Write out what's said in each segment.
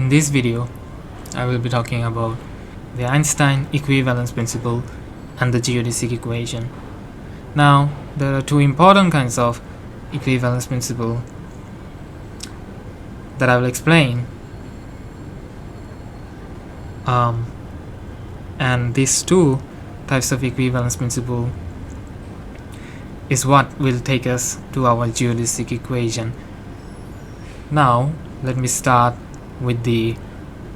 In this video, I will be talking about the Einstein equivalence principle and the geodesic equation. Now, there are two important kinds of equivalence principle that I will explain. And these two types of equivalence principle is what will take us to our geodesic equation. Now, let me start with the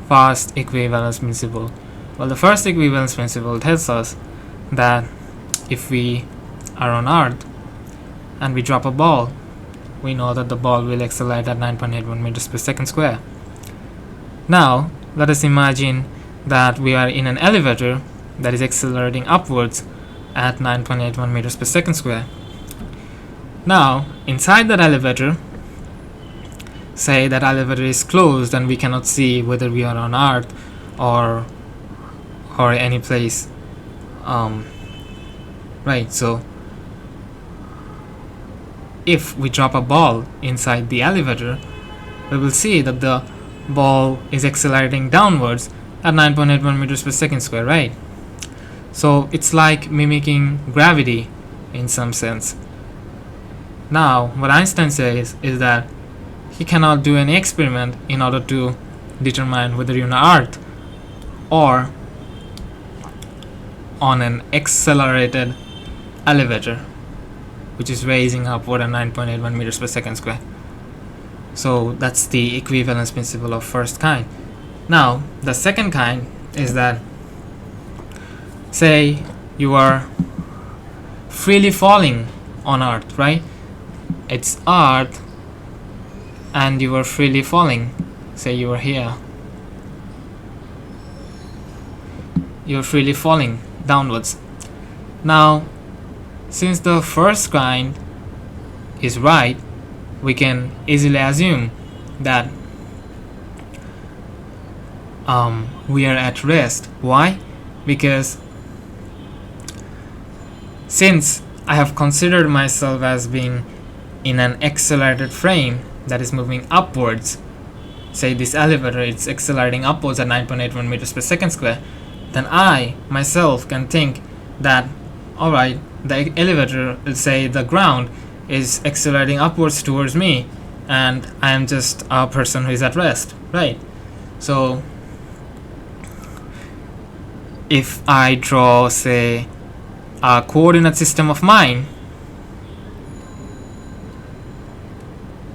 first equivalence principle. Well, the first equivalence principle tells us that if we are on Earth and we drop a ball, we know that the ball will accelerate at 9.81 meters per second square. Now, let us imagine that we are in an elevator that is accelerating upwards at 9.81 meters per second square. Now, inside that elevator, say that elevator is closed and we cannot see whether we are on Earth or any place. Right, so if we drop a ball inside the elevator, we will see that the ball is accelerating downwards at 9.81 meters per second square, right? So it's like mimicking gravity in some sense. Now, what Einstein says is that he cannot do any experiment in order to determine whether you're on Earth or on an accelerated elevator which is raising upward at 9.81 meters per second square. So that's the equivalence principle of first kind. Now, the second kind is that, say you are freely falling on Earth, right? It's Earth and you are freely falling. Say you are here. You're freely falling downwards. Now, since the first kind is right, we can easily assume that we are at rest. Why? Because since I have considered myself as being in an accelerated frame that is moving upwards, say this elevator is accelerating upwards at 9.81 meters per second square, then I myself can think that, alright, the elevator, let's say the ground, is accelerating upwards towards me and I am just a person who is at rest, right? So if I draw, say, a coordinate system of mine,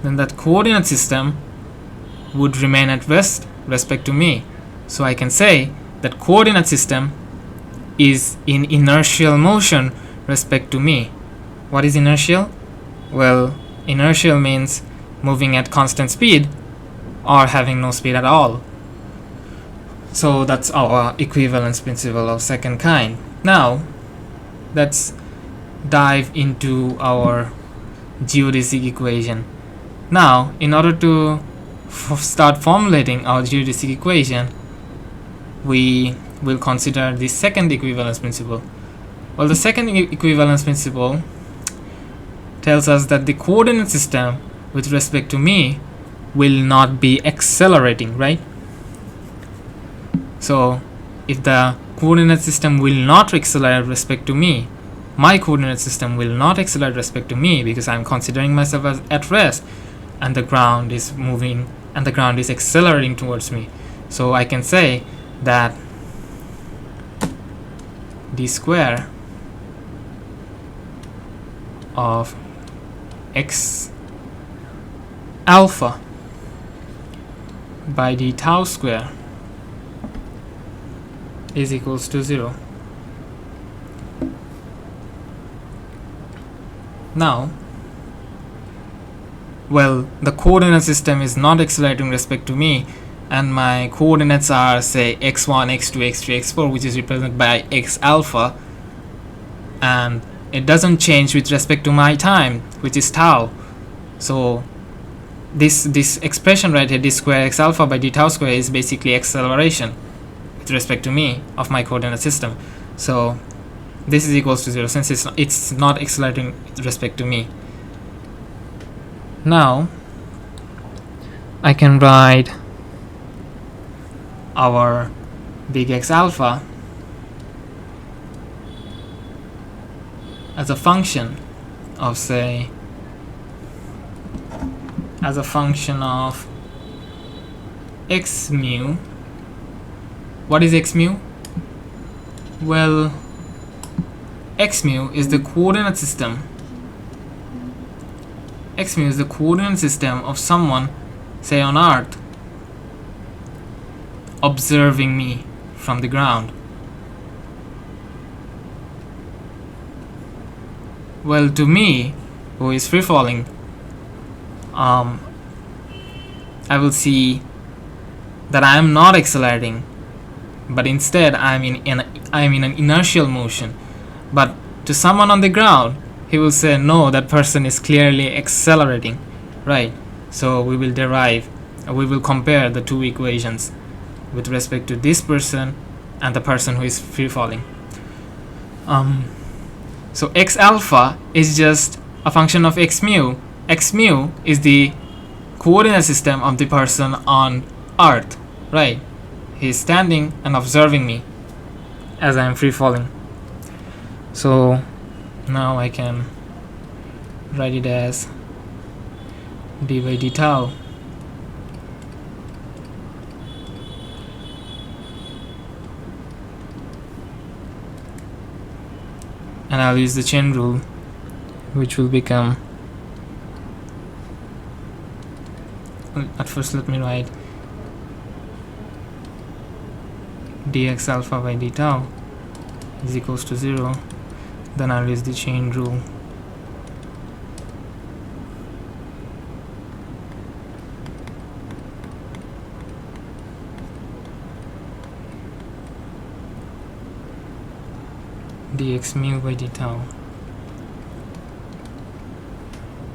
then that coordinate system would remain at rest respect to me. So I can say that coordinate system is in inertial motion respect to me. What is inertial? Well, inertial means moving at constant speed or having no speed at all. So that's our equivalence principle of second kind. Now, let's dive into our geodesic equation. Now, in order to start formulating our geodesic equation, we will consider the second equivalence principle. Well, the second equivalence principle tells us that the coordinate system with respect to me will not be accelerating, right? So, if the coordinate system will not accelerate with respect to me, my coordinate system will not accelerate with respect to me because I'm considering myself as at rest and the ground is moving and the ground is accelerating towards me. So I can say that d square of x alpha by d tau square is equals to 0. Now, well, the coordinate system is not accelerating with respect to me and my coordinates are, say, x1, x2, x3, x4, which is represented by x alpha, and it doesn't change with respect to my time, which is tau. So this expression right here, d square x alpha by d tau square, is basically acceleration with respect to me of my coordinate system. So this is equals to 0 since it's not accelerating with respect to me. Now I can write our big X alpha as a function of, say, as a function of x mu. What is x mu? Well, x mu is the coordinate system. X mu is the coordinate system of someone, say on Earth, observing me from the ground. Well, to me, who is free falling, I will see that I am not accelerating, but instead I am in an inertial motion. But to someone on the ground, he will say, no, that person is clearly accelerating, right? So we will compare the two equations with respect to this person and the person who is free falling. So x alpha is just a function of x mu. X mu is the coordinate system of the person on Earth, right? He is standing and observing me as I am free falling. So now I can write it as d by d tau and I'll use the chain rule, which will become, at first let me write dx alpha by d tau is equals to 0. Then I'll use the chain rule. Dx mu by d tau.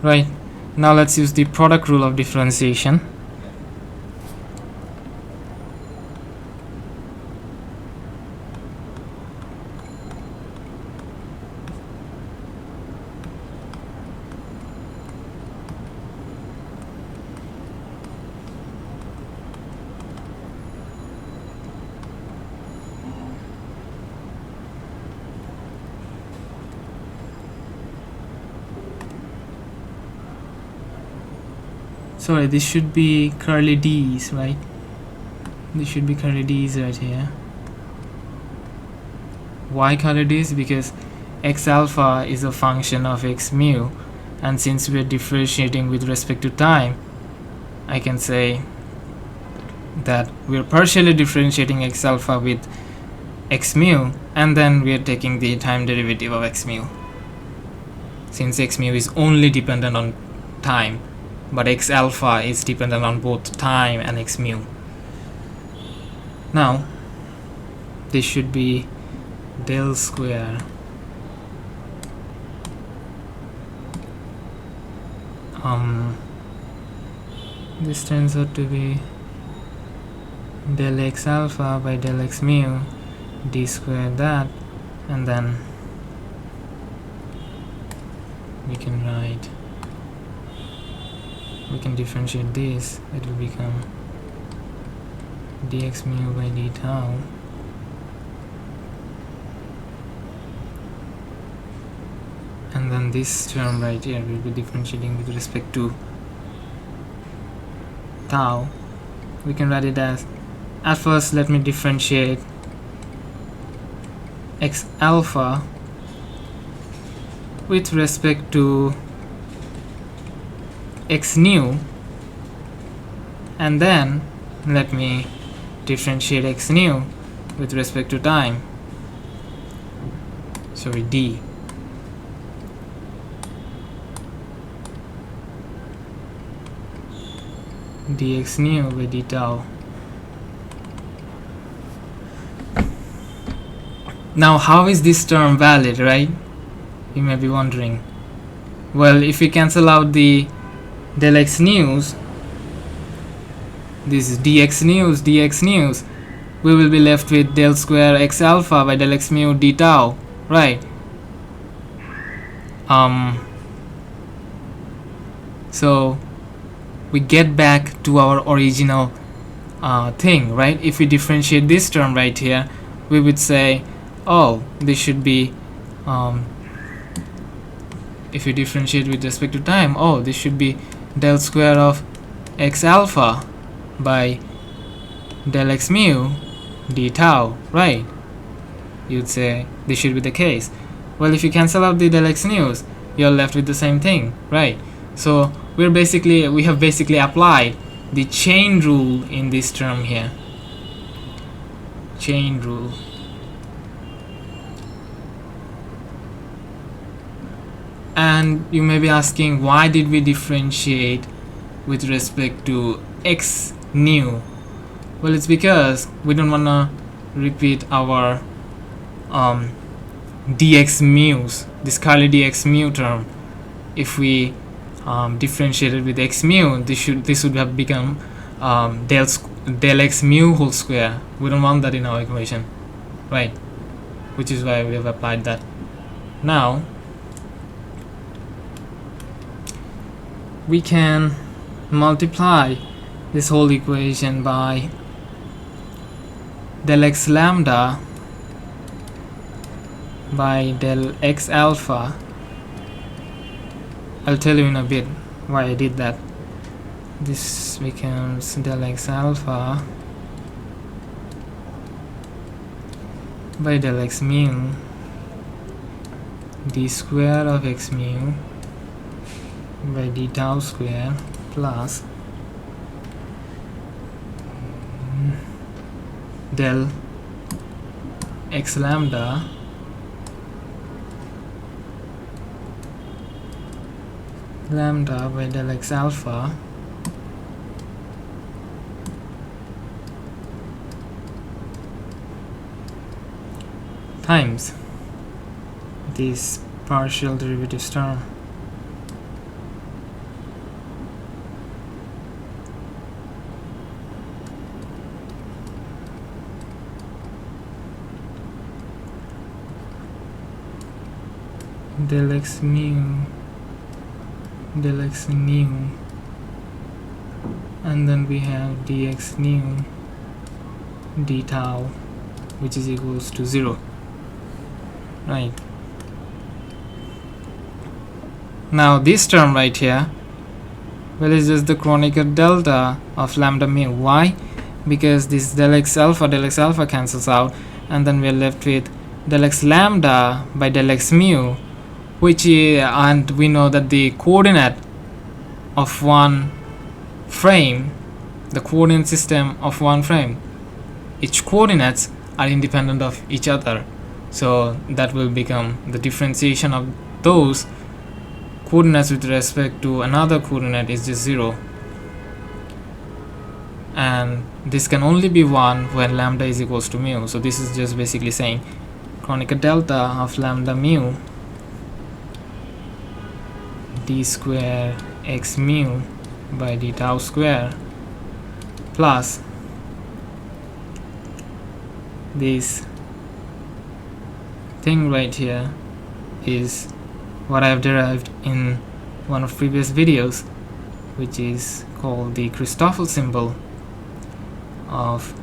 Right, now let's use the product rule of differentiation. Sorry, this should be curly D's, right? This should be curly D's right here. Why curly D's? Because x alpha is a function of x mu, and since we are differentiating with respect to time, I can say that we are partially differentiating x alpha with x mu, and then we are taking the time derivative of x mu, since x mu is only dependent on time, but x alpha is dependent on both time and x mu. Now this should be del square this turns out to be del x alpha by del x mu d square that, and then we can differentiate this. It will become dx mu by d tau and then this term right here will be differentiating with respect to tau. We can write it as, at first let me differentiate x alpha with respect to x nu, and then let me differentiate x nu with respect to time, sorry, d. Dx nu by d tau. Now how is this term valid, right? You may be wondering. Well, if we cancel out the del x news, this is dx news, we will be left with del square x alpha by del x mu d tau, right? So we get back to our original thing, right? If we differentiate this term right here, we would say, oh, this should be if you differentiate with respect to time, oh, this should be del square of x alpha by del x mu d tau, right? You'd say this should be the case. Well, if you cancel out the del x mu's, you're left with the same thing, right? So we have basically applied the chain rule in this term here. Chain rule. And you may be asking, why did we differentiate with respect to x nu? Well, it's because we don't want to repeat our dx mu's, this curly dx mu term. If we differentiated with x mu, this would have become del x mu whole square. We don't want that in our equation, right? Which is why we have applied that. Now we can multiply this whole equation by del x lambda by del x alpha. I'll tell you in a bit why I did that. This becomes del x alpha by del x mu d square of x mu by d tau square plus del x lambda by del x alpha times this partial derivative term. Del x mu, del x nu, and then we have dx nu d tau, which is equals to 0, right? Now this term right here, well, is just the Kronecker delta of lambda mu. Why? Because this del x alpha cancels out, and then we're left with del x lambda by del x mu, which is, and we know that the coordinate of one frame, the coordinate system of one frame, each coordinates are independent of each other, so that will become the differentiation of those coordinates with respect to another coordinate is just 0, and this can only be 1 when lambda is equals to mu. So this is just basically saying Kronecker delta of lambda mu d square x mu by d tau square plus this thing right here is what I have derived in one of previous videos, which is called the Christoffel symbol of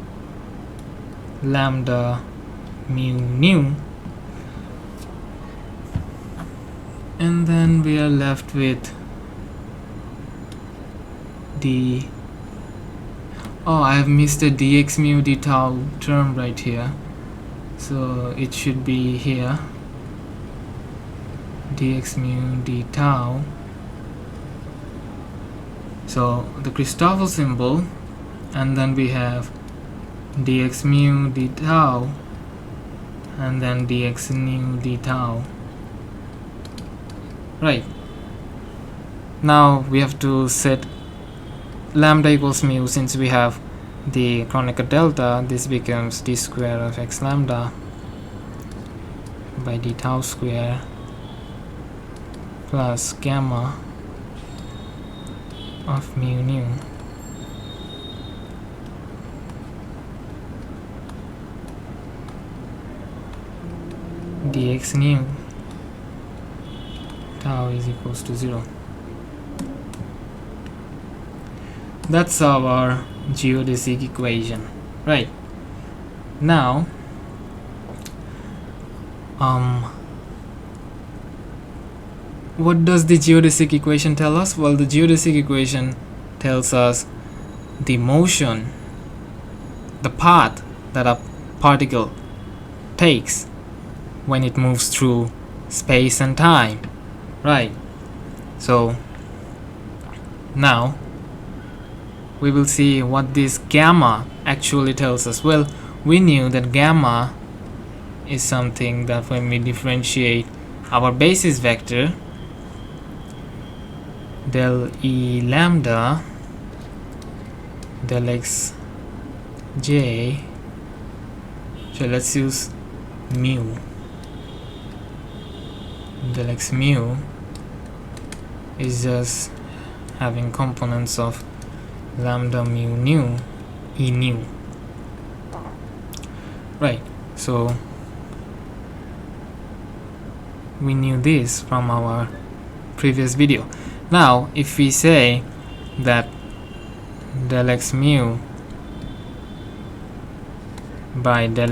lambda mu nu, and then we are left with the I have missed a dx mu d tau term right here, so it should be here, dx mu d tau. So the Christoffel symbol, and then we have dx mu d tau, and then dx nu d tau. Right, now we have to set lambda equals mu. Since we have the Kronecker delta, this becomes d square of x lambda by d tau square plus gamma of mu nu. Dx nu tau is equals to 0. That's our geodesic equation. Right. Now what does the geodesic equation tell us? Well, the geodesic equation tells us the motion, the path that a particle takes when it moves through space and time. Right. So now we will see what this gamma actually tells us. Well, we knew that gamma is something that when we differentiate our basis vector del E lambda del x j, so let's use mu, del x mu is just having components of lambda mu nu E nu. Right, so we knew this from our previous video. Now if we say that del x mu by del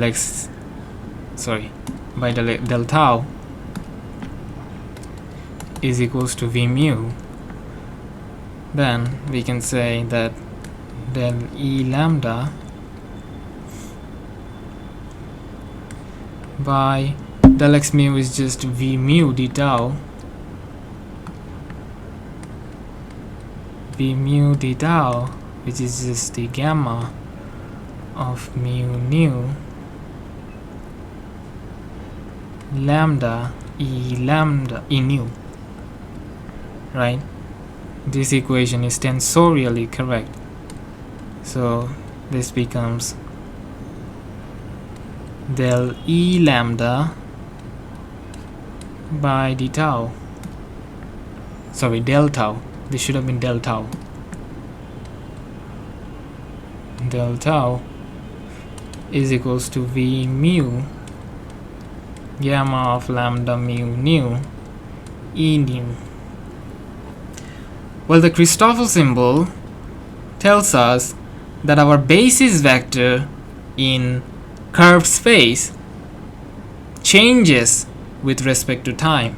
tau is equals to v mu, then we can say that del E lambda by del x mu is just v mu d tau, which is just the gamma of mu nu lambda E nu. Right, this equation is tensorially correct, so this becomes del E lambda by d tau, sorry, del tau, this should have been del tau. Del tau is equals to v mu gamma of lambda mu nu E nu. Well, the Christoffel symbol tells us that our basis vector in curved space changes with respect to time.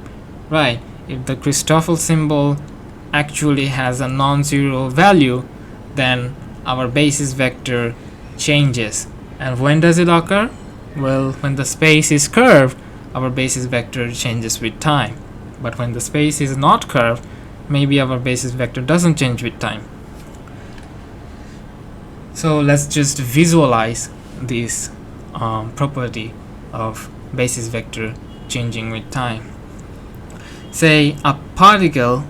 Right, if the Christoffel symbol actually has a non-zero value, then our basis vector changes. And when does it occur? Well, when the space is curved, our basis vector changes with time. But when the space is not curved, maybe our basis vector doesn't change with time. So let's just visualize this property of basis vector changing with time. Say a particle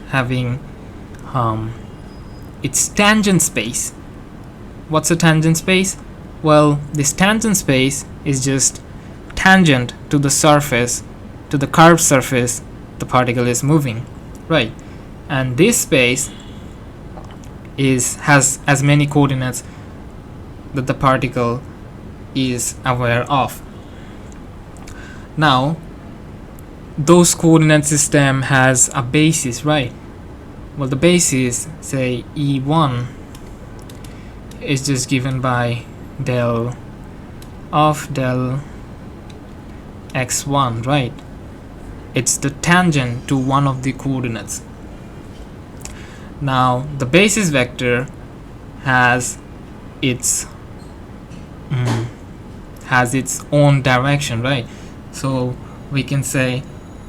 having its tangent space. What's a tangent space? Well, this tangent space is just tangent to the surface, to the curved surface the particle is moving. Right, and this space has as many coordinates that the particle is aware of. Now those coordinate system has a basis, right? Well, the basis, say E1, is just given by del x1, right? It's the tangent to one of the coordinates. Now the basis vector has its own direction, right? So we can say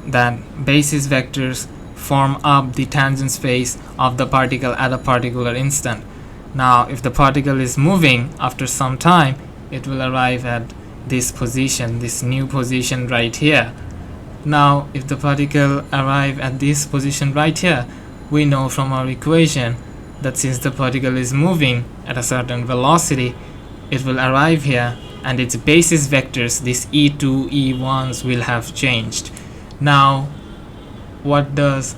that basis vectors form up the tangent space of the particle at a particular instant. Now if the particle is moving, after some time it will arrive at this position, this new position right here. Now if the particle arrive at this position right here, we know from our equation that since the particle is moving at a certain velocity, it will arrive here and its basis vectors, these E2, E1s, will have changed. Now what does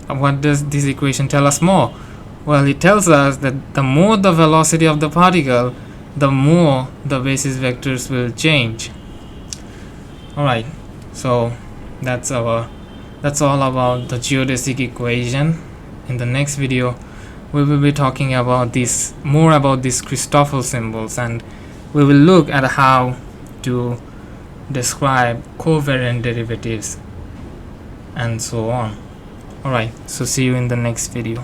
this equation tell us more? Well, it tells us that the more the velocity of the particle, the more the basis vectors will change. Alright, so that's all about the geodesic equation. In the next video we will be talking about this more about these Christoffel symbols, and we will look at how to describe covariant derivatives and so on. Alright, so see you in the next video.